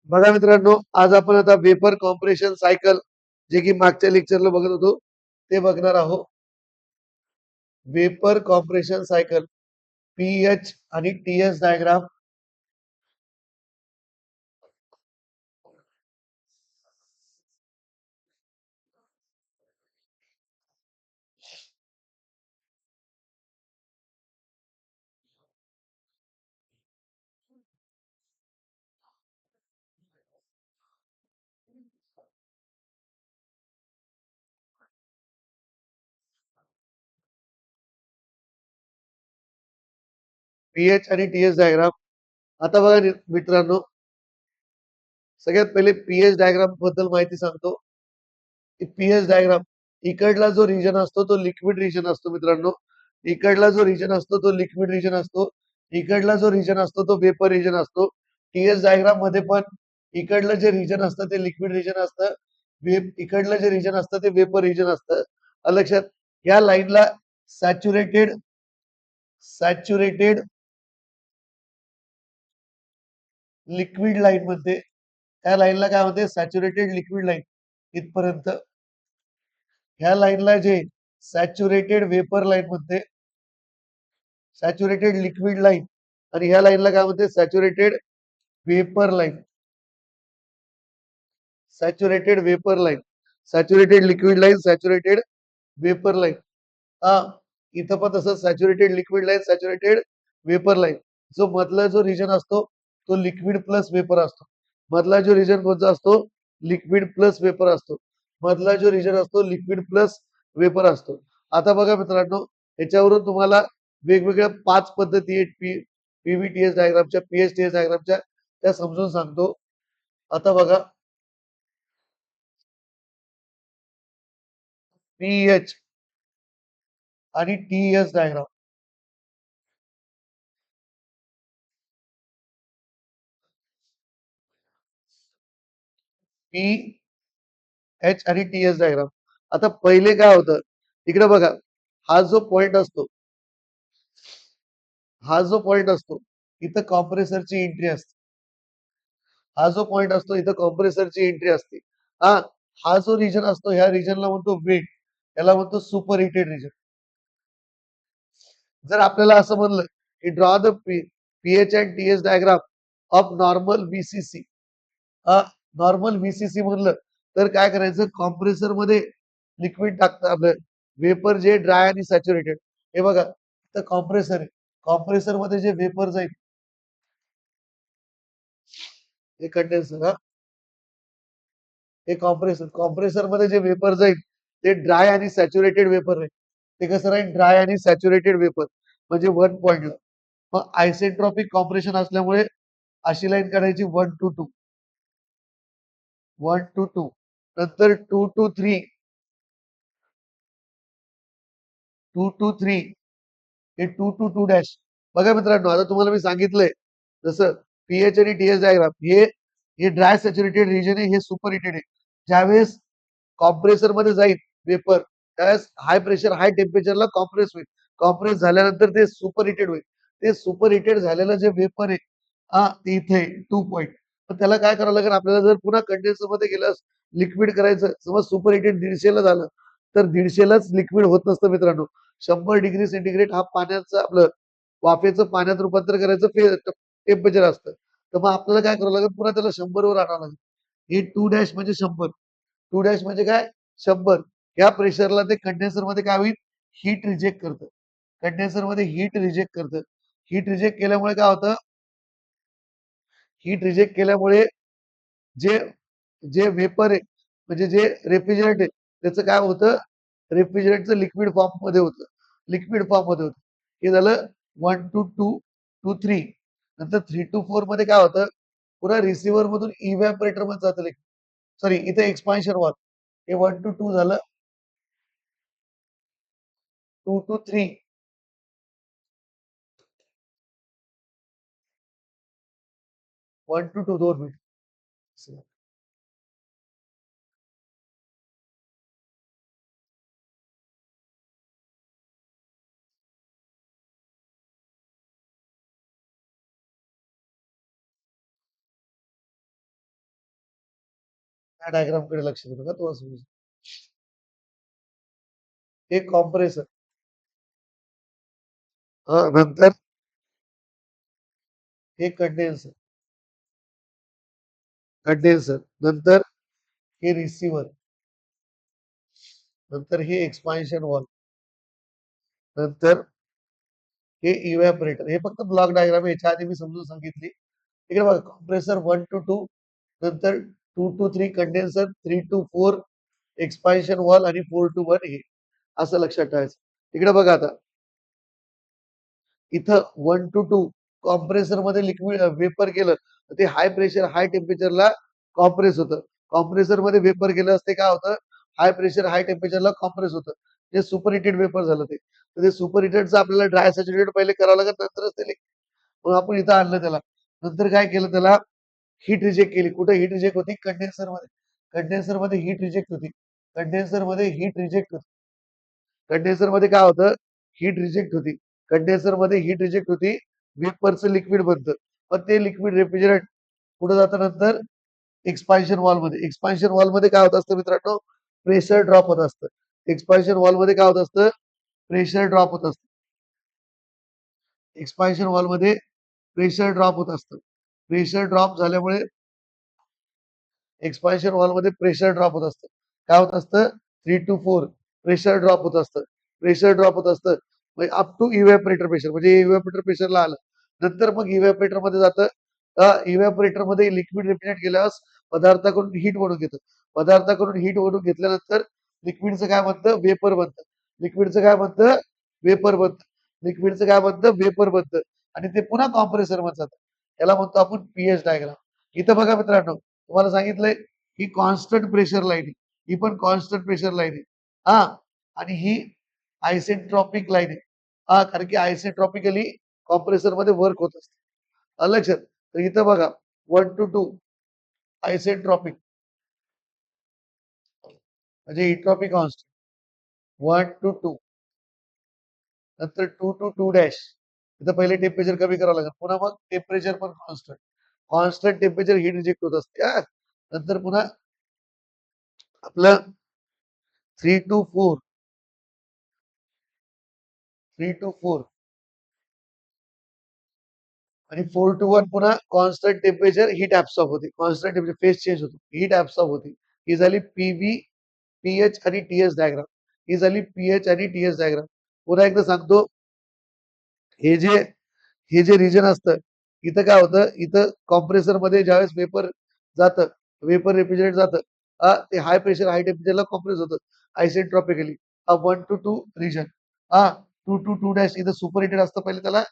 बघा मित्रांनो, आज आपण आता वेपर कॉम्प्रेशन सायकल जे की मागच्या लेक्चरला बघत होतो ते बघणार आहोत. वेपर कॉम्प्रेशन सायकल पीएच आणि टीएस डायग्राम. पीएच आणि टीएस डायग्राम. आता बघा मित्रांनो, सगळ्यात पहिले पीएच डायग्राम बद्दल माहिती सांगतो. पीएच डायग्राम, इकडला जो रिजन असतो तो लिक्विड रिजन असतो मित्रांनो. इकडला जो रिजन असतो तो लिक्विड रिजन असतो. इकडला जो रिजन असतो तो वेपर रिजन असतो. टीएस डायग्राम मध्ये पण इकडलं जे रिजन असतं ते लिक्विड रिजन असतं. इकडलं जे रिजन असतं ते वेपर रिजन असतं. लक्षात, या लाईनला सॅच्युरेटेड सॅच्युरेटेड लिक्विड लाईन म्हणते. त्या लाईनला काय म्हणते? Saturated liquid line. इथपर्यंत ह्या लाईनला जे सॅच्युरेटेड वेपर लाईन म्हणते, सॅच्युरेटेड लिक्विड लाईन. आणि ह्या लाईनला काय म्हणते? Saturated vapour line. Saturated vapour line, saturated liquid line, saturated vapour line. हा, इथं पण तसं saturated liquid line, saturated vapour line. जो मधला जो रिजन असतो तो लिक्विड प्लस वेपर असतो. मधला जो रिजन कोणता असतो? लिक्विड प्लस वेपर असतो. मधला जो रिजन असतो लिक्विड प्लस वेपर असतो. आता बघा मित्रांनो, याच्यावरून तुम्हाला वेगवेगळ्या 5 पद्धती आहेत पीव्हीटीएस डायग्रामच्या, पीएचटीएस डायग्रामच्या, त्या समजून सांगतो. आता बघा, पीएच आणि टीएस डायग्राम. पी एच आणि टीएस डायग्राम. आता पहिले काय होतं, इकडे बघा, हा जो पॉइंट असतो, हा जो पॉइंट असतो, इथं कॉम्प्रेसरची एंट्री असते. हा जो पॉइंट असतो इथं कॉम्प्रेसरची एंट्री असते. हा, हा जो रिजन असतो ह्या रिजनला म्हणतो वेट, याला म्हणतो सुपर हिटेड रिजन. जर आपल्याला असं म्हणलं की draw the PH and TS diagram of normal VCC, normal VCC म्हणलं तर काय करायचं? कॉम्प्रेसर मध्ये लिक्विड टाकतं आपलं, वेपर जे ड्राय आणि सॅच्युरेटेड. हे बघा, तर कॉम्प्रेसर आहे. कॉम्प्रेसर मध्ये जे वेपर जाईल हे कंडेन्सर. हा, हे कॉम्प्रेसर. कॉम्प्रेसर मध्ये जे वेपर जाईल ते ड्राय आणि सॅच्युरेटेड वेपर आहे. ते कसं राहील? ड्राय आणि सॅच्युरेटेड वेपर, म्हणजे 1 पॉइंटला. मग आयसेंट्रॉपिक कॉम्प्रेशन असल्यामुळे अशी लाईन काढायची 1 to 2, 1 to 2, नंतर 2 to 3, 2 to 3, हे 2 to 2 डॅश. बघा मित्रांनो, आता तुम्हाला मी सांगितलंय जसं पीएच आणि टीएस डायग्राम, हे ड्राय सॅच्युरेटेड रिजन आहे, हे सुपर हिटेड आहे. ज्यावेळेस कॉम्प्रेसर मध्ये जाईल वेपर, त्यावेळेस हाय प्रेशर हाय टेम्परेचरला कॉम्प्रेस होईल. कॉम्प्रेस झाल्यानंतर ते सुपर हिटेड होईल. ते सुपर हिटेड झालेलं जे वेपर आहे, हा, ते इथे 2 पॉइंट. पण त्याला काय करावं लागेल आपल्याला? जर पुन्हा कंडेन्सर मध्ये गेलं, लिक्विड करायचं, समज सुपर हिटेड 150 ला झालं, तर 150लाच लिक्विड होत नसतं मित्रांनो. 100 डिग्री सेंटीग्रेड हा पाण्याचं आपलं वाफेचं पाण्यात रूपांतर करायचं टेम्परेचर असतं. तर मग आपल्याला काय करावं लागेल? पुन्हा त्याला 100 वर आणावं लागेल. हे 2 डॅश म्हणजे 100. 2 डॅश म्हणजे काय? 100. या प्रेशरला ते कंडेन्सर मध्ये काय होईल? हीट रिजेक्ट करतं. कंडेन्सर मध्ये हीट रिजेक्ट करतं. हीट रिजेक्ट केल्यामुळे काय होतं? हीट रिजेक्ट केल्यामुळे जे जे वेपर आहे, म्हणजे जे रेफ्रिजरंट आहे, त्याचं काय होतं? रेफ्रिजरंटचं लिक्विड फॉर्म मध्ये होतं. लिक्विड फॉर्म मध्ये होतं. हे झालं 1 to 2 to 3. नंतर 3 to 4 मध्ये काय होतं? पुन्हा रिसिव्हर मधून इव्हॅपोरेटर मध्ये जातं लिक्विड. सॉरी, इथे एक्सपान्शन वॉल. हे 1 to 2 झालं. 2 to 3, 1 to 2, 2 मिनिट. त्या डायग्राम कडे लक्ष देऊ नका तुम्हाला समजेल. हे कॉम्प्रेसर नंतर हे कंडेन्सर कंडेन्सर नंतर हे रिसिव्हर नंतर हे एक्सपान्शन वॉल नंतर हे इव्हॅपरेटर हे फक्त ब्लॉक डायग्राम याच्या आधी मी समजून सांगितली. इकडे बघा कॉम्प्रेसर 1 to 2 नंतर 2 to 3 condenser 3 to 4 expansion wall आणि 4 to 1 हे असं लक्षात ठेवायचं. इकडे बघा आता इथं 1 to 2 कॉम्प्रेसर मध्ये लिक्विड वेपर केलं तर ते हाय प्रेशर हाय टेम्परेचरला कॉम्प्रेस होतं. कॉम्प्रेसर मध्ये वेपर केलं असते काय होतं हाय प्रेशर हाय टेम्परेचरला कॉम्प्रेस होतं. ते सुपर हिटेड वेपर झालं ते. तर ते सुपर हिटेडचं आपल्याला ड्राय सॅच्युरेटेड पहिले करावं लागेल नंतरच ते म्हणून आपण इथं आणलं त्याला. नंतर काय केलं त्याला हीट रिजेक्ट केली. कुठे हीट रिजेक्ट होती कंडेन्सर मध्ये. कंडेन्सर मध्ये हीट रिजेक्ट होती. कंडेन्सर मध्ये हीट रिजेक्ट होती. कंडेन्सर मध्ये काय होतं हीट रिजेक्ट होती. कंडेन्सर मध्ये हीट रिजेक्ट होती. वेपरचं लिक्विड बनतं. पण ते लिक्विड रेफ्रिजरेट पुढे जातं नंतर एक्सपान्शन वॉल मध्ये. एक्सपान्शन वॉल मध्ये काय होत असतं मित्रांनो प्रेशर ड्रॉप होत असतं. एक्सपान्शन वॉल मध्ये काय होत असतं प्रेशर ड्रॉप होत असतं. एक्सपान्शन वॉल मध्ये प्रेशर ड्रॉप होत असतं. प्रेशर ड्रॉप झाल्यामुळे एक्सपान्शन वॉल मध्ये प्रेशर ड्रॉप होत असतं. काय होत असतं 3 to 4 प्रेशर ड्रॉप होत असतं. प्रेशर ड्रॉप होत असतं म्हणजे अप टू इव्हॅपरेटर प्रेशर म्हणजे इव्हॅपरेटर प्रेशरला आलं. नंतर मग इव्हॅपरेटर मध्ये जातं. इव्हॅपरेटर मध्ये लिक्विड रेफ्रिजरेट केल्यास पदार्थाकडून हीट ओढून घेतं. पदार्थाकडून हीट ओढून घेतल्यानंतर लिक्विडचं काय बनतं वेपर बनतं. लिक्विडचं काय बनतं वेपर बनतं. लिक्विडचं काय बनतं वेपर बनतं आणि ते पुन्हा कॉम्प्रेसर मध्ये जातं. याला म्हणतो आपण पीएच डायग्राम. इथं बघा मित्रांनो तुम्हाला सांगितलंय ही कॉन्स्टंट प्रेशर लाईन आहे. ही पण कॉन्स्टंट प्रेशर लाईन आहे. हा आणि ही आयसेंट्रॉपिक लाईन आहे. हा कारण की आयसेंट्रॉपिकली कॉम्प्रेसर मध्ये वर्क होत असते. लक्षात तर इथं बघा 1 to 2 आयसेंट्रॉपिक म्हणजे इट्रॉपिक कॉन्स्टंट 1 to 2 नंतर 2 to 2 डॅश इथं पहिले टेम्परेचर कमी करावं लागेल. पुन्हा मग टेम्परेचर पण constant. Constant temperature heat reject होत असते. नंतर पुन्हा आपलं 3 to 4 3 to 4 आणि 4 to 1 पुन्हा कॉन्स्टंट टेम्परेचर हीट ऍब्सॉर्ब होते. कॉन्स्टंट टेम्परेचर फेज चेंज होतो. हीट ऍब्सॉर्ब होते. ही झाली पीव्ही पीएच आणि टीएस डायग्राम. ही झाली पीएच आणि टीएस डायग्राम. पुन्हा एकदा सांगतो हे जे हे जे रिजन असतं इथं काय होतं इथं कॉम्प्रेसर मध्ये ज्यावेळेस वेपर जातं वेपर रेफ्रिजरेट जातं ते हाय प्रेशर हाय टेम्परेचरला कॉम्प्रेस होतं आयसेंट्रॉपिकली 1 to 2 रिजन 2 to 2 डॅश इथं सुपर हिटेड असतं पहिले त्याला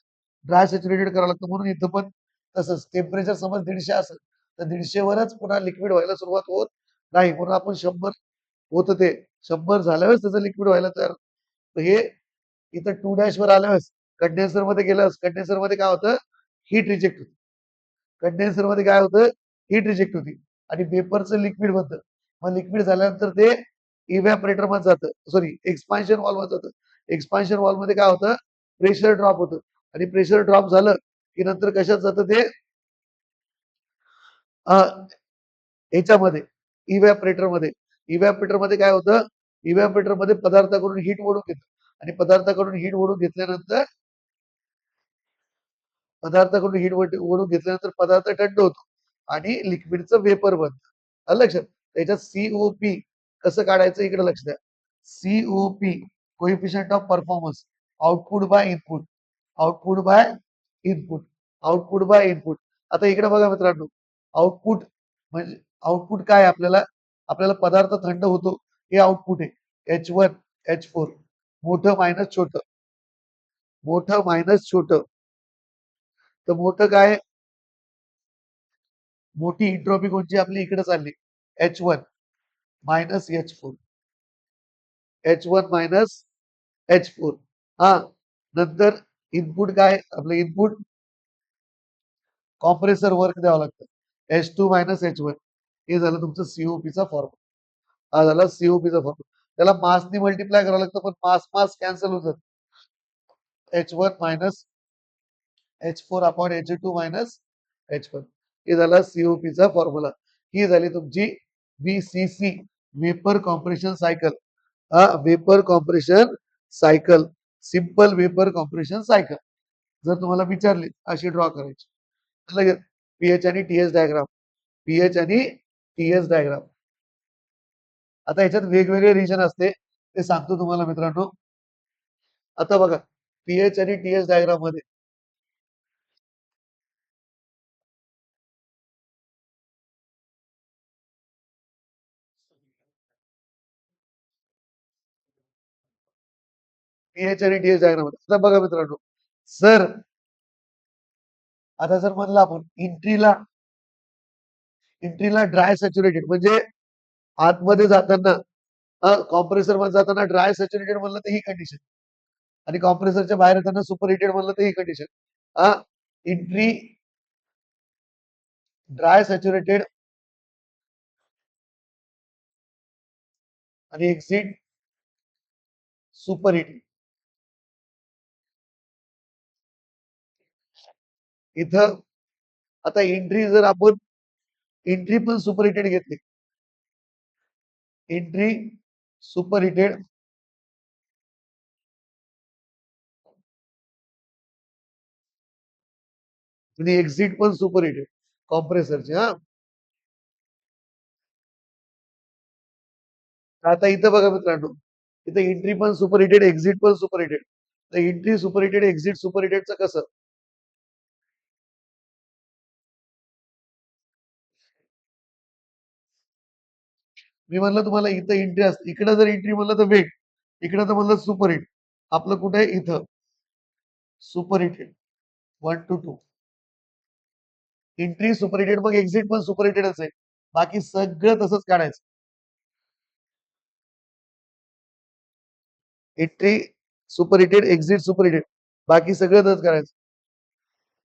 ड्राय सॅच्युरेटेड करावं लागतं म्हणून इथं पण तसंच टेम्परेचर समज 150 असेल तर 150 वरच पुन्हा लिक्विड व्हायला सुरुवात होत नाही म्हणून आपण 100 होतं ते 100 झाल्यावेळेस त्याचं लिक्विड व्हायला तयार तर हे इथं 2 डॅश वर आल्यावेळेस कंडेन्सर मध्ये गेल्यास कंडेन्सर मध्ये काय होतं हीट रिजेक्ट होती. कंडेन्सर मध्ये काय होतं हीट रिजेक्ट होती आणि वेपरचं लिक्विड बनतं. मग लिक्विड झाल्यानंतर ते इव्हॅपरेटर मध्ये जातं सॉरी एक्सपान्शन वॉल मध्ये जातं. एक्सपान्शन वॉल मध्ये काय होतं प्रेशर ड्रॉप होतं आणि प्रेशर ड्रॉप झालं की नंतर कशात जातं ते ह्याच्यामध्ये इव्हॅपरेटर मध्ये. इव्हॅपरेटर मध्ये काय होतं इव्हॅपरेटर मध्ये पदार्थाकडून हीट ओढून घेतं आणि पदार्थाकडून हीट ओढून घेतल्यानंतर पदार्थाकडून हीट ओढून घेतल्यानंतर पदार्थ थंड होतो आणि लिक्विडचं वेपर बनतं. आलं लक्षात त्याच्यात सीओपी कसं काढायचं इकडे लक्ष द्या. COP coefficient of performance output by input output by input output by input. आता इकडे बघा मित्रांनो आउटपुट म्हणजे आउटपुट काय आपल्याला आपल्याला पदार्थ थंड होतो हे आउटपुट आहे H1 H4 मोठं मायनस छोटं मोठं मायनस छोटं तर मोठं काय मोठी इंट्रोपी कोणची आपली इकडे चालली H1 minus H4 H1 minus H4 हा नंतर इनपुट काय आपलं इनपुट कॉम्प्रेसर वर्क द्यावं लागतं H2 मायनस H1 हे झालं तुमचं सीओपीचा फॉर्म्युला हा झाला सीओपीचा फॉर्म्युला त्याला मासनी मल्टिप्लाय करावं लागतं पण मास मास कॅन्सल होतात H1 minus H4 upon H2 minus H1 हे झाला सीओपीचा फॉर्म्युला ही झाली तुमची VCC, vapour compression cycle. Vapour compression cycle, simple vapour compression cycle. जर तुम्हाला विचारली अशी ड्रॉ करायची, लगेच पीएच आणि टीएस डायग्राम, पीएच आणि टीएस डायग्राम. आता याच्यात वेगवेगळे रिजन असते, ते सांगतो तुम्हाला मित्रांनो. आता बघा, पीएच आणि टीएस डायग्राम मध्ये पीएच आणि टीएस डायग्राम मध्ये आता बघा मित्रांनो, सर आता जर म्हणलं आपण एंट्रीला ड्राय सॅच्युरेटेड म्हणजे आतमध्ये जाताना, कॉम्प्रेसर मध्ये जाताना ड्राय सॅच्युरेटेड म्हणलं तर ही कंडिशन, आणि कॉम्प्रेसरच्या बाहेर येताना सुपर हिटेड म्हणलं तर ही कंडिशन. एंट्री ड्राय सॅच्युरेटेड आणि एक्झिट सुपर हिटेड. इथं आता एंट्री जर आपण एंट्री पण सुपर हिटेड घेतली, एंट्री सुपर हिटेड आणि एक्झिट पण सुपर हिटेड कॉम्प्रेसरचे. आता इथं बघा मित्रांनो, इथं एंट्री पण सुपर हिटेड, एक्झिट पण सुपर हिटेड. तर entry super heated, exit superheated हिटेडचं कसं? मी म्हणलं तुम्हाला इथं एंट्री असते, इकडे जर एंट्री म्हणलं तर वेग, इकडे तर म्हणलं सुपर हिट. आपलं कुठे आहे? इथं super heated 1 to 2. Entry super heated, मग एक्झिट पण सुपर हिटेडच आहे. बाकी सगळं तसंच काढायचं. Entry super heated, exit super heated, बाकी सगळं तसंच करायचं.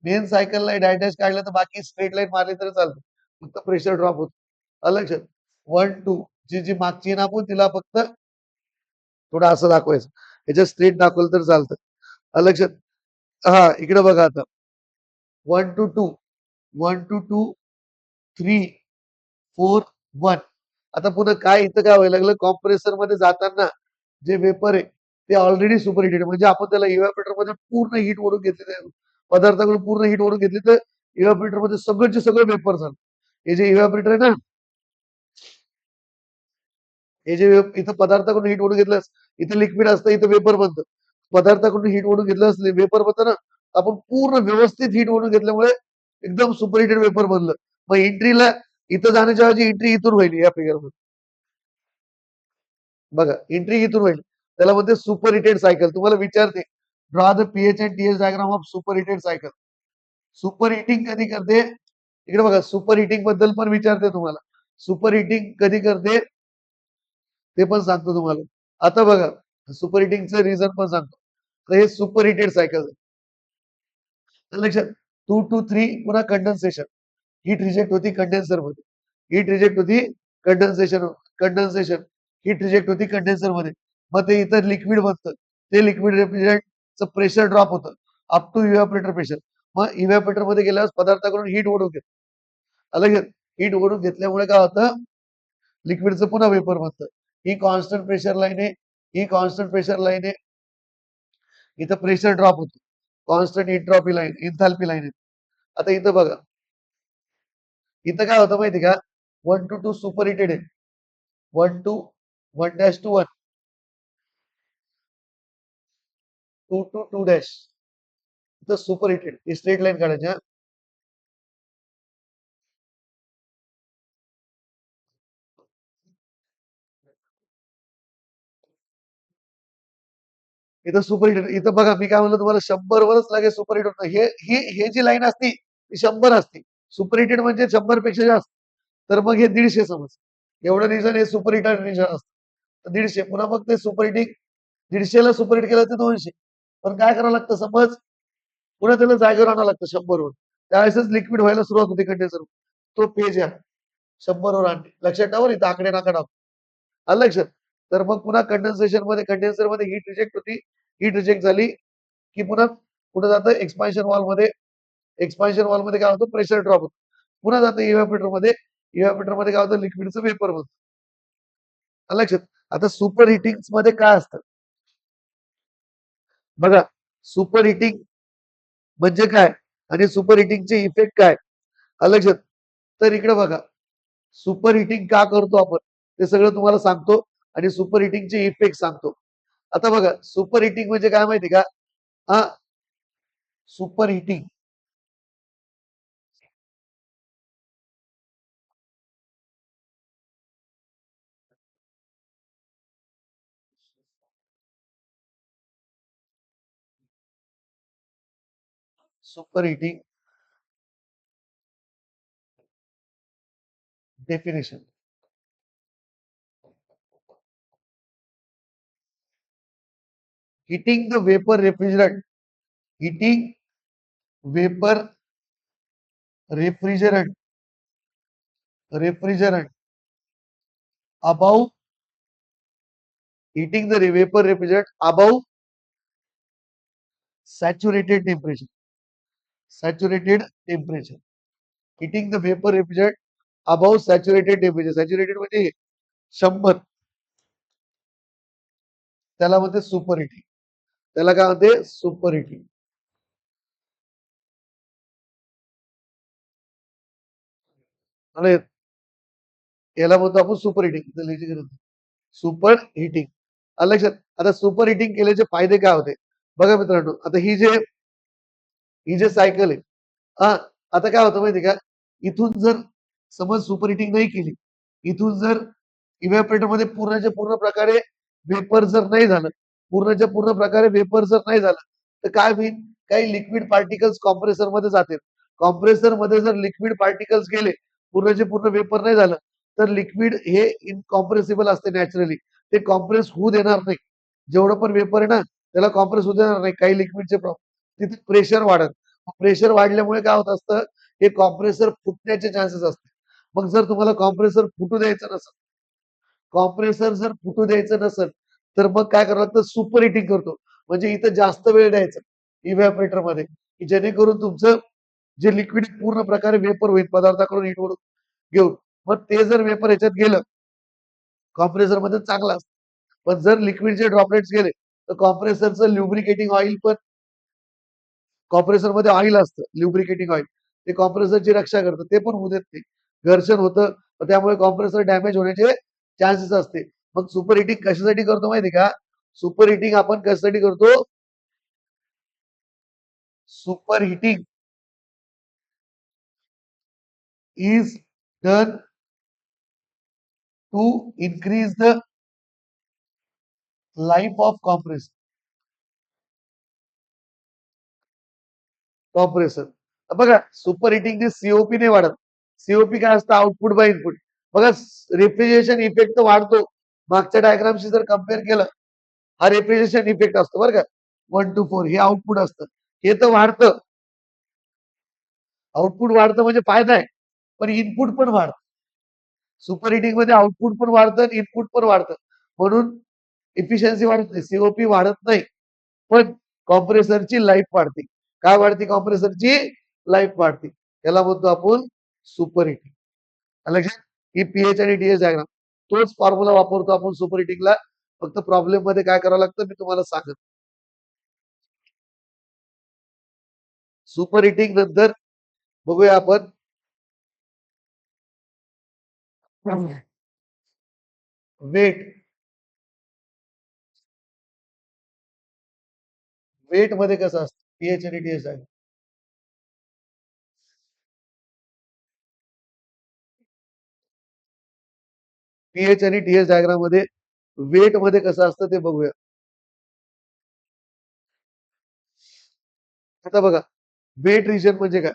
मेन सायकलला डायडॅश काढलं तर बाकी स्ट्रेट लाईन मारली तर चालतं, फक्त प्रेशर ड्रॉप होतो. आलं लक्षात? 1 2 जी मागची आहे ना, आपण तिला फक्त थोडं असं दाखवायचं, याच्यात स्ट्रेट दाखवलं तर चालतं. आलं लक्षात? इकडे बघा आता, 1 to 2, 1 to 2, 3, 4, 1. आता पुन्हा काय इथं काय व्हायला लागलं, कॉम्प्रेसर मध्ये जाताना जे वेपर आहे ते ऑलरेडी सुपर हिटेड, म्हणजे आपण त्याला इव्हॅपोरेटर मध्ये पूर्ण हीट ओढून घेतली, पदार्थाकडून पूर्ण हीट ओढून घेतली, तर इव्हॅपोरेटर मध्ये सगळंचे सगळं वेपर झालं. हे जे इव्हॅपोरेटर आहे ना, हे जे इथं पदार्थाकडून हीट ओढून घेतलं, इथं लिक्विड असतं, इथं वेपर बनतं. पदार्थाकडून हीट ओढून घेतलं असले वेपर बनतं ना, आपण पूर्ण व्यवस्थित हीट ओढून घेतल्यामुळे एकदम सुपर हिटेड वेपर बनलं. मग एंट्रीला इथं जाण्याच्या ऐवजी एंट्री इथून होईल या फिगर मध्ये. बघा, एंट्री इथून होईल, त्याला म्हणते सुपर हिटेड सायकल. तुम्हाला विचारते, draw the PH and TS diagram of super heated cycle. Super heating कधी करते? इकडे बघा, सुपर हिटिंग बद्दल पण विचारते तुम्हाला. सुपर हिटिंग कधी करते ते पण सांगतो तुम्हाला. आता बघा, सुपर हिटिंगचं रिझन पण सांगतो. तर हे सुपर हिटेड सायकल लक्षात, 2 to 3 पुन्हा कंडेन्सेशन, हीट रिजेक्ट होती कंडेन्सर मध्ये, हीट रिजेक्ट होती कंडेन्सेशन, हीट रिजेक्ट होती कंडेन्सर मध्ये. मग ते इथं लिक्विड बनतं, ते लिक्विड रेफ्रिजरंटचं प्रेशर ड्रॉप होतं अप टू इव्हॅपोरेटर प्रेशर. मग इव्हॅपोरेटर मध्ये गेल्यावर पदार्थाकडून हीट ओढून घेत, अलग हीट ओढून घेतल्यामुळे काय होतं, लिक्विडचं पुन्हा वेपर बनतं. ही कॉन्स्टंट प्रेशर लाईन आहे, ही कॉन्स्टंट प्रेशर लाईन आहे, इथं प्रेशर ड्रॉप होतो, constant entropy line, enthalpy line आहे. आता इथं बघा, इथं काय होतं माहिती का, 1 to 2 सुपर हिटेड आहे, 1 to 1 dash to 1, 2 to 2 dash, इथं सुपर हिटेड. ही स्ट्रेट लाईन काढायची. इथं सुपर हिट, इथं बघा मी काय म्हणलं तुम्हाला, 100 वरच लगेच सुपर हिट होतं. हे जी लाईन असती ती 100 असती, सुपर हिटेड म्हणजे 100 पेक्षा जास्त, तर मग हे 150 समज. एवढं रिझन हे सुपर हिटर रिझन असतं, 150. पुन्हा मग ते सुपर हिटिंग 150 ला सुपर हिट केलं ते 200. पण काय करावं लागतं, समज पुन्हा त्याला जागेवर आणावं लागतं 100 वर. त्यावेळेसच लिक्विड व्हायला सुरुवात होते कंडेन्सर. तो पेज आहे 100 वर आणणे, लक्षात ठेवा, इथं आकडे नका टाकू. आलं लक्षात? तर मग पुन्हा कंडेन्सेशन मध्ये, कंडेन्सर मध्ये हीट रिजेक्ट होती, हीट रिजेक्ट झाली की पुन्हा कुठे जातं, एक्सपान्शन वॉल मध्ये. एक्सपान्शन वॉल मध्ये काय होतं, प्रेशर ड्रॉप होतो, पुन्हा जातं इव्हॅपोरेटर मध्ये. इव्हॅपोरेटर मध्ये काय होतं, लिक्विडचं वेपर बनतं. आलं लक्षात? आता सुपर हिटिंग मध्ये काय असतं बघा, सुपर हिटिंग म्हणजे काय आणि सुपर हिटिंगचे इफेक्ट काय, आलं लक्षात? तर इकडे बघा, सुपर हिटिंग का करतो आपण ते सगळं तुम्हाला सांगतो आणि सुपर हिटिंगचे इफेक्ट सांगतो. आता बघा, सुपर हिटिंग म्हणजे काय माहिती का? हा, super heating super heating definition. Heating the vapour refrigerant, heating vapour refrigerant, refrigerant above, heating the vapor refrigerant above saturated temperature, saturated temperature, heating the vapor refrigerant above saturated temperature. Saturated म्हणजे 100, त्याला म्हणते super heating. त्याला काय म्हणते, super heating. आणि याला म्हणतो आपण सुपर हिटिंग. सुपर हिटिंग, आलं लक्षात? आता सुपर हिटिंग केल्याचे फायदे काय होते बघा मित्रांनो. आता ही जे सायकल आहे, हा, आता काय होतं माहिती का, इथून जर समज सुपर हिटिंग नाही केली, इथून जर इव्हॅपोरेटर मध्ये पूर्णच्या पूर्ण प्रकारे वेपर जर नाही झालं, पूर्णच्या पूर्ण प्रकारे वेपर जर नाही झालं, तर काय होईल, काही लिक्विड पार्टिकल्स कॉम्प्रेसर मध्ये जातील. कॉम्प्रेसर मध्ये जर लिक्विड पार्टिकल्स गेले, पूर्णचे पूर्ण वेपर नाही झालं, तर लिक्विड हे इनकॉम्प्रेसिबल असते नॅचरली, ते कॉम्प्रेस होऊ देणार नाही. जेवढं पण वेपर आहे ना, त्याला कॉम्प्रेस होऊ देणार नाही. काही लिक्विडचे तिथे प्रेशर वाढत, प्रेशर वाढल्यामुळे काय होत असतं, हे कॉम्प्रेसर फुटण्याचे चान्सेस असते. मग जर तुम्हाला कॉम्प्रेसर फुटू द्यायचं नसेल, कॉम्प्रेसर जर फुटू द्यायचं नसेल, तर मग काय करावं लागतं, सुपर हिटिंग करतो. म्हणजे इथं जास्त वेळ द्यायचा इव्हॅपोरेटर मध्ये, की जेणेकरून तुमचं जे लिक्विड पूर्ण प्रकारे वेपर होईल पदार्थाकडून हिट घेऊन. मग ते जर वेपर ह्याच्यात गेलं, कॉम्प्रेसर मध्ये चांगलं असतं. पण जर लिक्विडचे ड्रॉपलेट्स गेले, तर कॉम्प्रेसरचं ल्युब्रिकेटिंग ऑइल पण, कॉम्प्रेसर मध्ये ऑइल असतं ल्युब्रिकेटिंग ऑइल, ते कॉम्प्रेसरची रक्षा करतं, ते पण होऊ देत नाही. घर्षण होतं, त्यामुळे कॉम्प्रेसर डॅमेज होण्याचे चान्सेस असते. मग सुपर हिटिंग कशासाठी करतो माहिती का? सुपर हिटिंग आपण कशासाठी करतो? Super heating is done to increase the life of compressor. बघा, सुपर हिटिंगने सीओपी नाही वाढत. सीओपी काय असतं, आउटपुट बाय इनपुट. बघा, रेफ्रिजरेशन इफेक्ट तर वाढतो. मागच्या डायग्रामशी जर कम्पेअर केलं, हा रेफ्रिजरेशन इफेक्ट असतो बरं का, 1 to 4 हे आउटपुट असतं. हे तर वाढतं, आउटपुट वाढतं म्हणजे फायदा आहे, पण इनपुट पण वाढतं. सुपर हिटिंग मध्ये आउटपुट पण वाढतं, इनपुट पण वाढतं. म्हणून इफिशियन्सी वाढत नाही, सीओपी वाढत नाही, पण कॉम्प्रेसरची लाईफ वाढते. काय वाढते? कॉम्प्रेसरची लाईफ वाढते. याला म्हणतो आपण सुपर हिटिंग. लक्षात? ही पीएच आणि टीएच डायग्राम, तोच फॉर्म्युला वापरतो आपण सुपर हिटिंगला. फक्त प्रॉब्लेम मध्ये काय करावं लागतं मी तुम्हाला सांगत. सुपर हिटिंग नंतर बघूया आपण वेट. वेट मध्ये कसं असतं पीएच आणि टीएच डायग्राम. पीएच आणि टीएच डायग्राम मध्ये वेट मध्ये कसं असतं ते बघूया. आता बघा, वेट रिजन म्हणजे काय?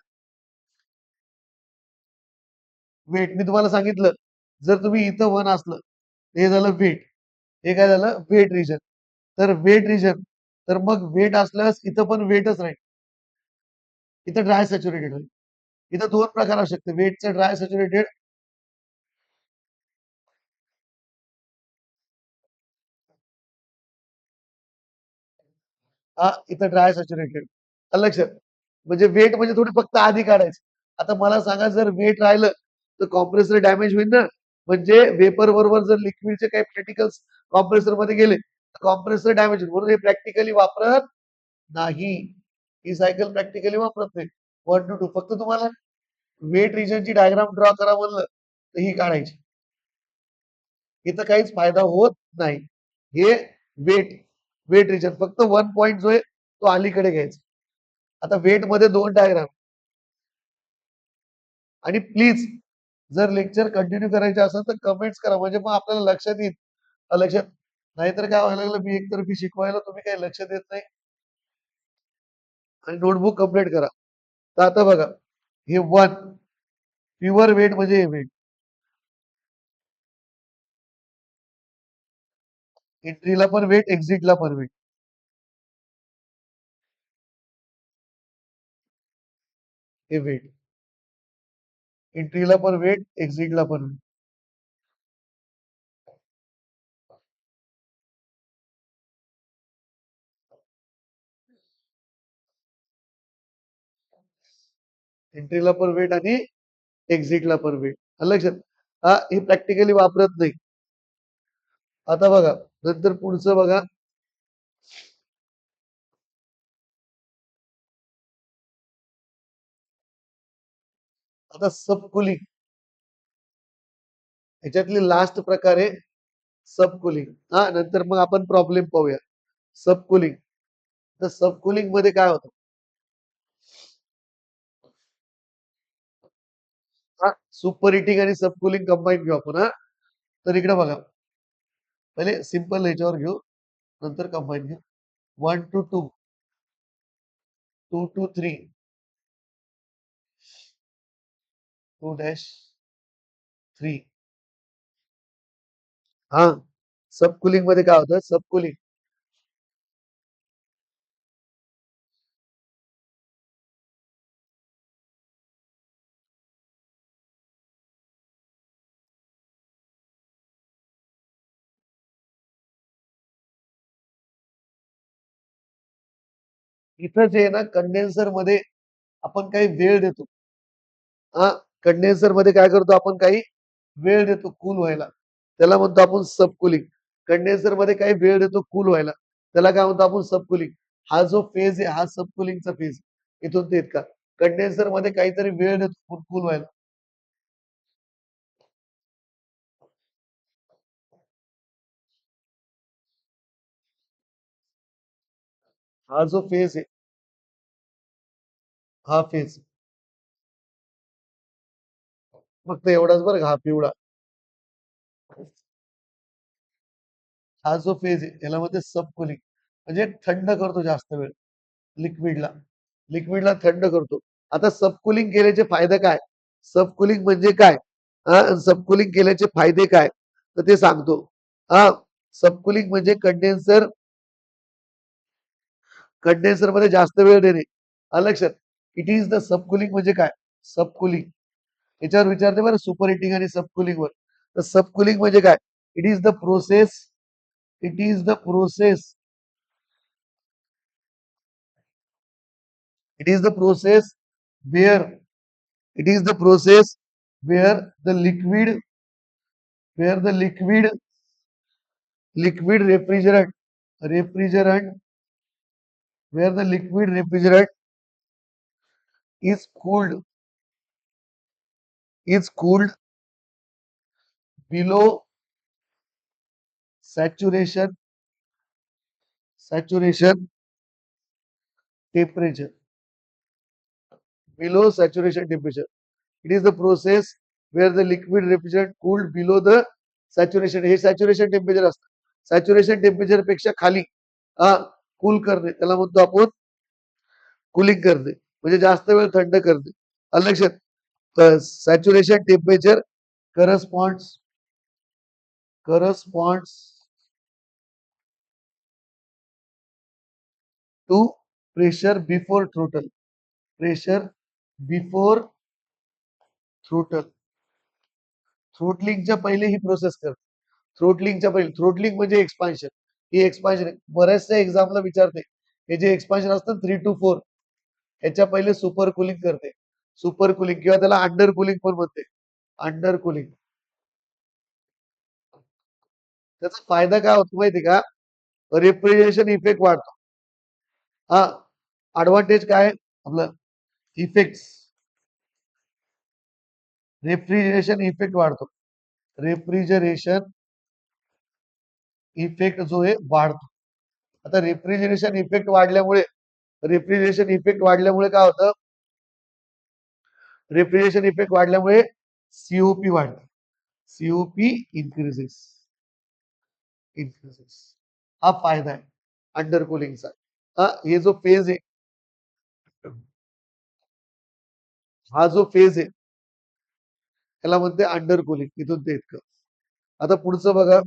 वेट मी तुम्हाला सांगितलं, जर तुम्ही इथं 1 असलं, हे झालं वेट, हे काय झालं, वेट रिजन. तर वेट रिजन, तर मग वेट असल्यास इथं पण वेटच राहील, इथं ड्राय सॅच्युरेटेड होईल. इथं 2 प्रकार असू शकते, वेटचं ड्राय सॅच्युरेटेड. हा, इथं ड्राय सॅच्युरेटेड. लक्षात? म्हणजे वेट म्हणजे थोडी फक्त आधी काढायचं. आता मला सांगा, जर वेट राहिलं, तर कॉम्प्रेसर डॅमेज होईल ना. म्हणजे वेपर बरोबर जर लिक्विडचे काही पार्टिकल्स कॉम्प्रेसर मध्ये गेले तर कॉम्प्रेसर डॅमेज होईल. म्हणून हे प्रॅक्टिकली वापरत नाही. ही सायकल प्रॅक्टिकली वापरत नाही. 1 to 2 फक्त तुम्हाला वेट रिजनची डायग्राम ड्रॉ करा म्हणलं तर ही काढायची. इथं काहीच फायदा होत नाही. हे वेट वेट रिजन फक्त 1 पॉइंट जो आहे तो अलीकडे घ्यायचा. आता वेट मध्ये 2 डायग्राम. आणि प्लीज जर लेक्चर कंटिन्यू करायचे असेल तर कमेंट्स करा, म्हणजे मग आपल्याला लक्षात येईल. लक्षात नाहीतर काय व्हायला लागलं, मी एकतर्फी शिकवायला तुम्ही काही लक्ष देत नाही आणि नोटबुक कंप्लीट करा. तर आता बघा, हे 1 प्युअर वेट म्हणजे हे वेट. एंट्रीला पण वेट, एक्झिटला पण वेट. हे वेट. एंट्रीला पण वेट, एक्झिटला पण वेट. एंट्रीला पण वेट आणि एक्झिटला पण वेट. आलं लक्षात? हा हे प्रॅक्टिकली वापरत नाही. आता बघा, नंतर पुढचं बघा. आता सबकुलिंग. ह्याच्यातली लास्ट प्रकार आहे सबकुलिंग. हा नंतर मग आपण प्रॉब्लेम पाहूया. सबकुलिंग. तर सबकुलिंग मध्ये काय होतं? हा सुपर हिटिंग आणि सबकुलिंग कंबाईन घेऊ आपण. हा तर इकडे बघा, पहिले सिंपल ह्याच्यावर घेऊ, नंतर कंबाईन घेऊ. 1 to 2, 2 to 3, 2-3. हा सबकुलिंग मध्ये काय होतं? सबकुलिंग इथं जे आहे ना, कंडेन्सर मध्ये आपण काही वेळ देतो. हा कंडेन्सर मध्ये काय करतो आपण? काही वेळ देतो कूल व्हायला, त्याला म्हणतो आपण सबकुलिंग. कंडेन्सर मध्ये काही वेळ देतो कूल व्हायला, त्याला काय म्हणतो आपण? सबकुलिंग. हा जो फेज आहे हा सबकुलिंगचा फेज. इथून ते इतका. कंडेन्सर मध्ये काहीतरी वेळ देतो कूल व्हायला. हा जो फेज आहे, हा फेज फक्त एवढाच बरं का, हा पिवळा. हा जो फेज आहे याला मध्ये सबकुलिंग, म्हणजे थंड करतो जास्त वेळ लिक्विडला. लिक्विडला थंड करतो. आता सबकुलिंग केल्याचे फायदे काय? सबकुलिंग म्हणजे काय? सबकुलिंग केल्याचे फायदे काय? तर ते सांगतो. हा सबकुलिंग म्हणजे कंडेन्सर मध्ये जास्त वेळ देणे. आलं लक्षात? इट इज द सबकुलिंग म्हणजे काय? सबकुलिंग याच्यावर विचारते बरं, सुपर हिटिंग आणि सबकुलिंग वर. तर सबकुलिंग म्हणजे काय? It is the process it is the process it is the process where it is the process where the liquid where the liquid refrigerant where the liquid refrigerant is cooled below saturation saturation temperature. Below saturation temperature, it is the process where the liquid refrigerant cooled below the saturation. हे saturation temperature असतं. Saturation temperature पेक्षा खाली हा cool करणे, त्याला म्हणतो आपण cooling करणे, म्हणजे जास्त वेळ थंड करणे. आलं लक्षात? Saturation temperature corresponds to pressure before throttle. Pressure before throttle. थ्रोटलिंगच्या पहिले ही प्रोसेस करते. थ्रोटलिंगच्या पहिले. थ्रोटलिंग म्हणजे एक्सपान्शन. ही एक्सपान्शन बऱ्याचशा एक्झामला विचारते. हे जे एक्सपान्शन असतं 3 to 4, याच्या पहिले सुपर कुलिंग करते. सुपर कुलिंग किंवा त्याला अंडर कुलिंग पण म्हणते. Under cooling. त्याचा फायदा काय होतो माहिती का? रेफ्रिजरेशन इफेक्ट वाढतो. हा, ऍडव्हान्टेज काय आपलं इफेक्ट, रेफ्रिजरेशन इफेक्ट वाढतो. रेफ्रिजरेशन इफेक्ट जो आहे वाढतो. आता रेफ्रिजरेशन इफेक्ट वाढल्यामुळे काय होतं? रेफ्रिजरेशन इफेक्ट वाढल्यामुळे सीओपी वाढते. COP increases. इन्क्रीजेस. हा फायदा आहे अंडर कुलिंगचा. हा, हे जो फेज आहे, हा जो फेज आहे त्याला म्हणते अंडर कुलिंग. इथून ते इतकं. आता पुढचं बघा.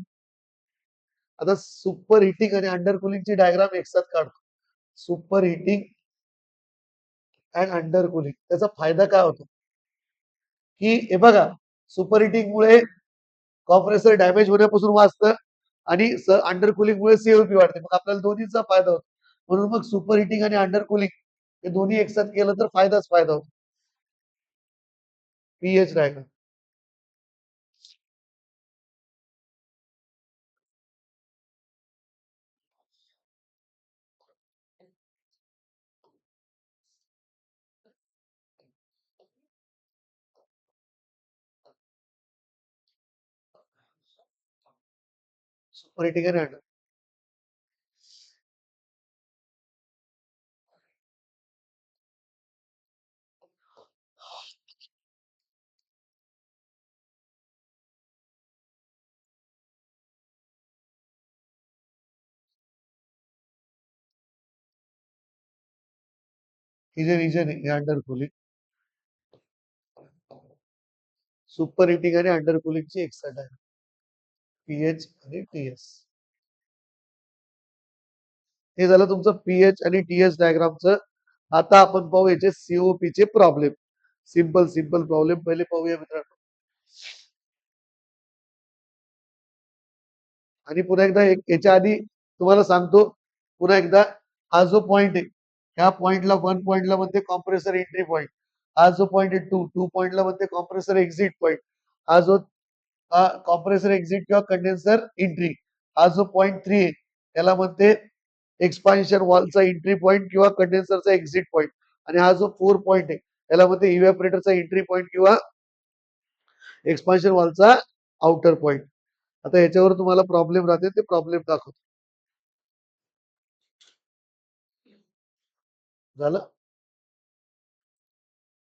आता सुपर हिटिंग आणि अंडर कुलिंगची डायग्राम एकसाथ काढतो. Super heating and under cooling. त्याचा फायदा काय होतो? की हे बघा, सुपर हिटिंग मुळे कॉम्प्रेसर डॅमेज होण्यापासून वाचतं आणि अंडर कुलिंग मुळे सीओपी वाढते. मग आपल्याला दोन्हीचा फायदा होतो. म्हणून मग सुपर हिटिंग आणि अंडर कुलिंग हे दोन्ही एकसाथ केलं तर फायदाच फायदा होतो. PH diagram. सुपर हिटिंग आणि अंडर. हे जे रिजन आहे अंडर कुलिंग, सुपर हिटिंग आणि अंडर कुलिंगची एकसाथ आहे. पीएच आणि टीएस. हे झालं तुमचं पीएच आणि टीएस डायग्रामचं. आता आपण पाहू याचे सीओपी चे प्रॉब्लेम. सिंपल सिंपल प्रॉब्लेम पहिले पाहूया मित्रांनो. आणि पुन्हा एकदा याच्या आधी तुम्हाला सांगतो, पुन्हा एकदा हा जो पॉइंट आहे, ह्या पॉइंटला 1 पॉइंटला म्हणते कॉम्प्रेसर एंट्री पॉइंट. हा जो पॉइंट आहे 2 पॉइंटला म्हणते कॉम्प्रेसर एक्झिट पॉइंट. हा जो कॉम्प्रेसर एक्झिट किंवा कंडेन्सर एंट्री. हा जो पॉइंट 3 आहे त्याला म्हणते एक्सपान्शन वॉलचा एंट्री पॉइंट किंवा कंडेन्सरचा एक्झिट पॉइंट. आणि हा जो 4 पॉइंट आहे त्याला म्हणते इव्हॅपोरेटरचा एंट्री पॉइंट किंवा एक्सपान्शन वॉलचा आउटर पॉइंट. आता याच्यावर तुम्हाला प्रॉब्लेम राहते, ते प्रॉब्लेम दाखवतो. झालं.